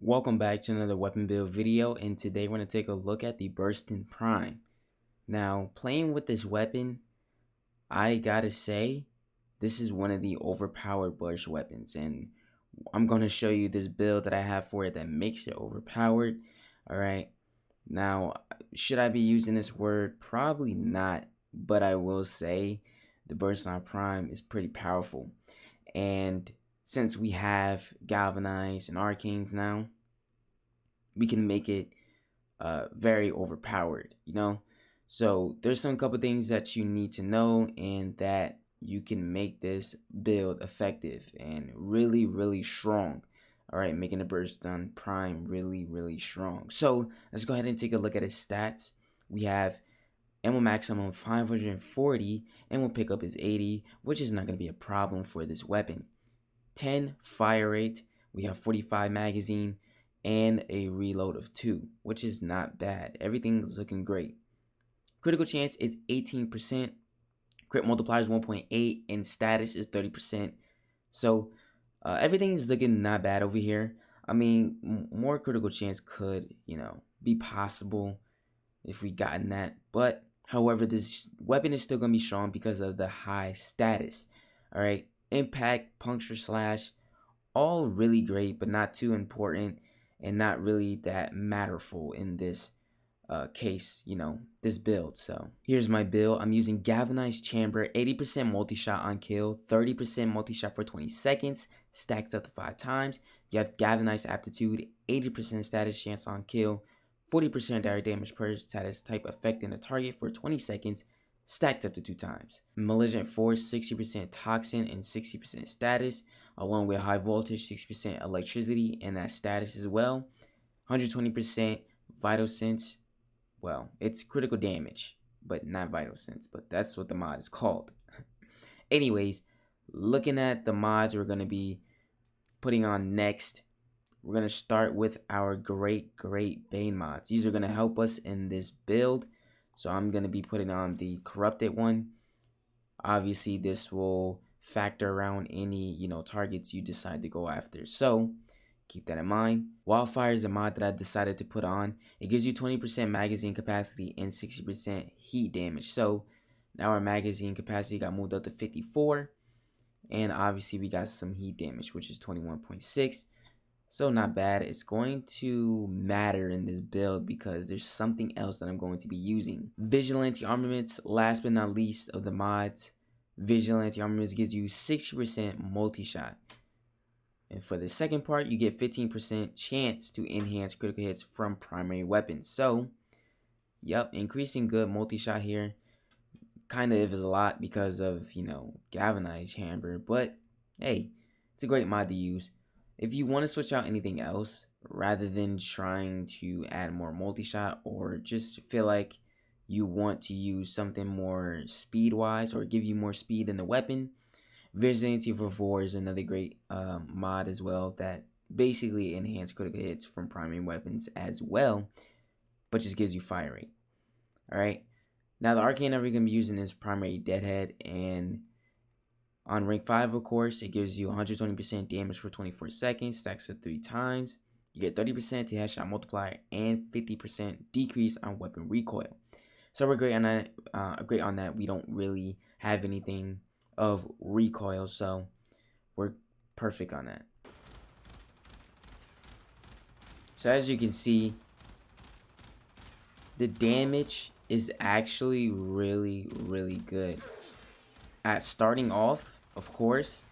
Welcome back to another weapon build video, and today we're going to take a look at the Burston Prime. Now, playing with this weapon, I gotta say, this is one of the overpowered burst weapons, and I'm going to show you this build that I have for it that makes it overpowered. Alright, now, should I be using this word? Probably not, but I will say the Burston Prime is pretty powerful. And since we have Galvanized and Arcanes now, we can make it very overpowered, So there's some couple things that you need to know, and that you can make this build effective and really, really strong. All right, making the Burston Prime really, really strong. So let's go ahead and take a look at his stats. We have ammo maximum 540, and we'll pick up his 80, which is not going to be a problem for this weapon. 10 fire rate, we have 45 magazine, and a reload of 2, which is not bad. Everything's looking great. Critical chance is 18%, crit multiplier is 1.8, and status is 30%. So everything is looking not bad over here. I mean, more critical chance could, be possible if we gotten that. But however, this weapon is still gonna be strong because of the high status. All right, impact, puncture, slash, all really great, but not too important and not really that matterful in this case, this build. So here's my build. I'm using galvanized chamber, 80% multi-shot on kill, 30% multi-shot for 20 seconds, stacks up to 5 times. You have galvanized aptitude, 80% status chance on kill, 40% direct damage per status type affecting a target for 20 seconds, stacked up to 2 times. Malignant force, 60% toxin and 60% status, along with high voltage, 60% electricity and that status as well. 120% vital sense. Well, it's critical damage, but not vital sense, but that's what the mod is called. Anyways, looking at the mods we're going to be putting on next, we're going to start with our great Bane mods. These are going to help us in this build. So I'm going to be putting on the corrupted one. Obviously, this will factor around any, targets you decide to go after. So keep that in mind. Wildfire is a mod that I decided to put on. It gives you 20% magazine capacity and 60% heat damage. So now our magazine capacity got moved up to 54. And obviously we got some heat damage, which is 21.6. So not bad. It's going to matter in this build because there's something else that I'm going to be using. Vigilante armaments, last but not least of the mods. Vigilante armaments gives you 60% multi-shot. And for the second part, you get 15% chance to enhance critical hits from primary weapons. So, yep, increasing good multi-shot here. Kind of is a lot because of, galvanized hammer. But, hey, it's a great mod to use. If you want to switch out anything else, rather than trying to add more multi-shot, or just feel like you want to use something more speed-wise or give you more speed in the weapon, Vigilante for 4 is another great mod as well that basically enhances critical hits from primary weapons as well, but just gives you fire rate. Alright, now the Arcane that we're going to be using is primary Deadhead, and on rank 5, of course, it gives you 120% damage for 24 seconds, stacks up 3 times. You get 30% to headshot multiplier and 50% decrease on weapon recoil. So we're great on that. We don't really have anything of recoil, so we're perfect on that. So as you can see, the damage is actually really good. At starting off, of course,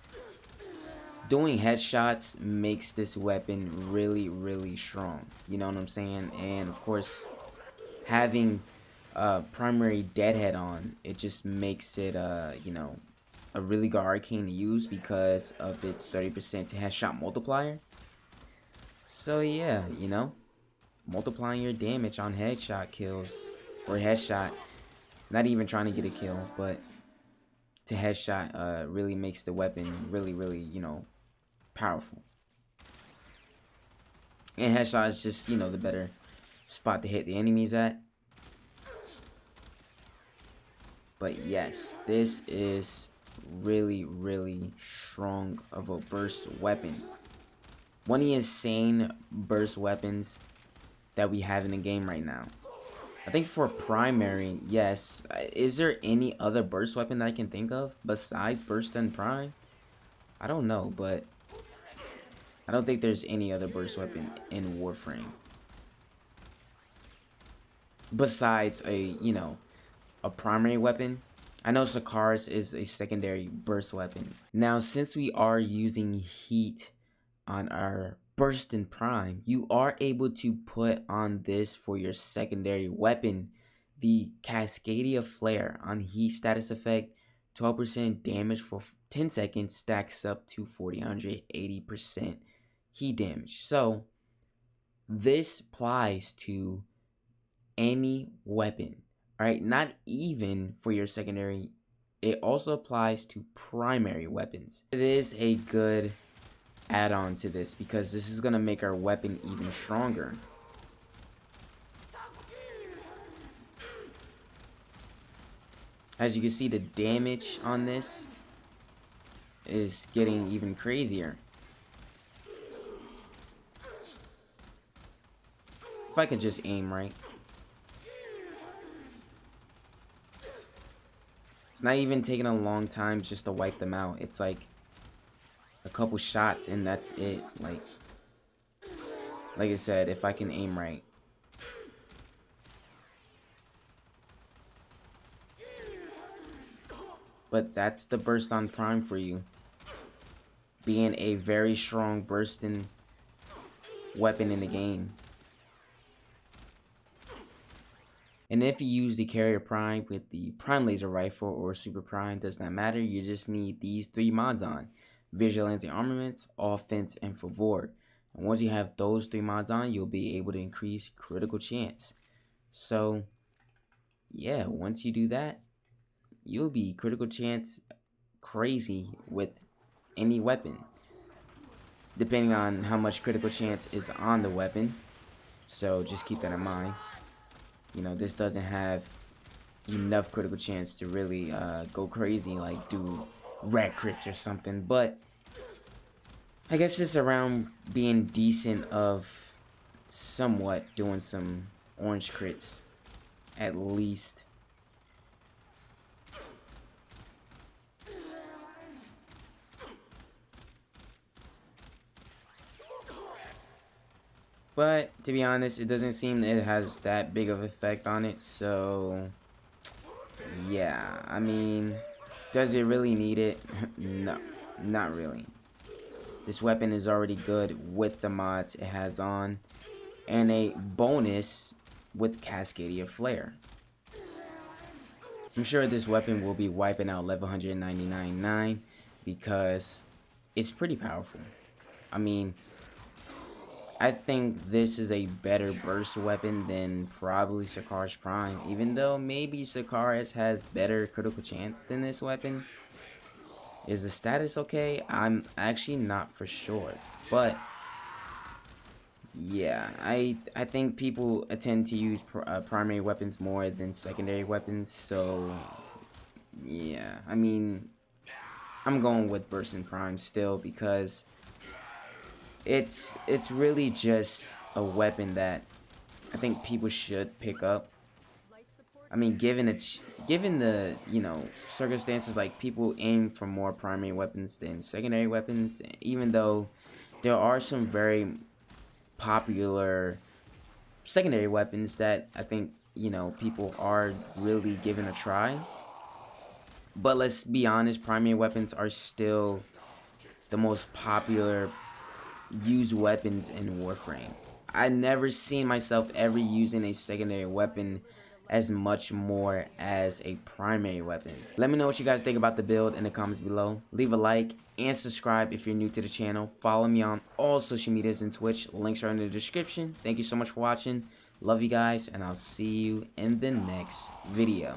doing headshots makes this weapon really strong, you know what I'm saying? And of course, having primary Deadhead on, it just makes it a really good arcane to use because of its 30% to headshot multiplier. So yeah, multiplying your damage on headshot kills, or headshot, not even trying to get a kill, but to headshot really makes the weapon really powerful. And headshot is just the better spot to hit the enemies at. But yes, this is really strong of a burst weapon. one of the insane burst weapons that we have in the game right now. I think for primary, yes. Is there any other burst weapon that I can think of besides Burston Prime? I don't know, but I don't think there's any other burst weapon in Warframe besides a primary weapon. I know Sakaris is a secondary burst weapon. Now, since we are using heat on our Burston Prime, you are able to put on this for your secondary weapon, the Cascadia Flare on heat status effect. 12% damage for 10 seconds stacks up to 480% heat damage. So this applies to any weapon, right? Not even for your secondary. It also applies to primary weapons. It is a good add-on to this because this is going to make our weapon even stronger. As you can see, the damage on this is getting even crazier. If I could just aim right. It's not even taking a long time just to wipe them out. It's like a couple shots and that's it. Like I said, if I can aim right. But that's the Burston Prime for you. Being a very strong bursting weapon in the game. And if you use the Carrier Prime with the Prime Laser Rifle or Super Prime, does not matter. You just need these 3 mods on. Vigilante Armaments, Offense, and Favor. And once you have those 3 mods on, you'll be able to increase critical chance. So, yeah, once you do that, you'll be critical chance crazy with any weapon. Depending on how much critical chance is on the weapon. So, just keep that in mind. You know, this doesn't have enough critical chance to really go crazy, like do red crits or something. But I guess it's around being decent of somewhat doing some orange crits, at least. But to be honest, it doesn't seem that it has that big of an effect on it. So yeah, I mean, does it really need it? No, not really. This weapon is already good with the mods it has on, and a bonus with Cascadia Flare. I'm sure this weapon will be wiping out level 199.9 because it's pretty powerful. I mean, I think this is a better burst weapon than probably Sakaris Prime, even though maybe Sakaris has better critical chance than this weapon. Is the status okay? I'm actually not for sure, but yeah, I think people tend to use primary weapons more than secondary weapons, so yeah, I mean, I'm going with Burston Prime still because it's really just a weapon that I think people should pick up. I mean, given the circumstances, like people aim for more primary weapons than secondary weapons, even though there are some very popular secondary weapons that I think people are really giving a try. But let's be honest, primary weapons are still the most popular used weapons in Warframe. I never seen myself ever using a secondary weapon as much more as a primary weapon. Let me know what you guys think about the build in the comments below. Leave a like and subscribe if you're new to the channel. Follow me on all social medias and Twitch. Links are in the description. Thank you so much for watching. Love you guys, and I'll see you in the next video.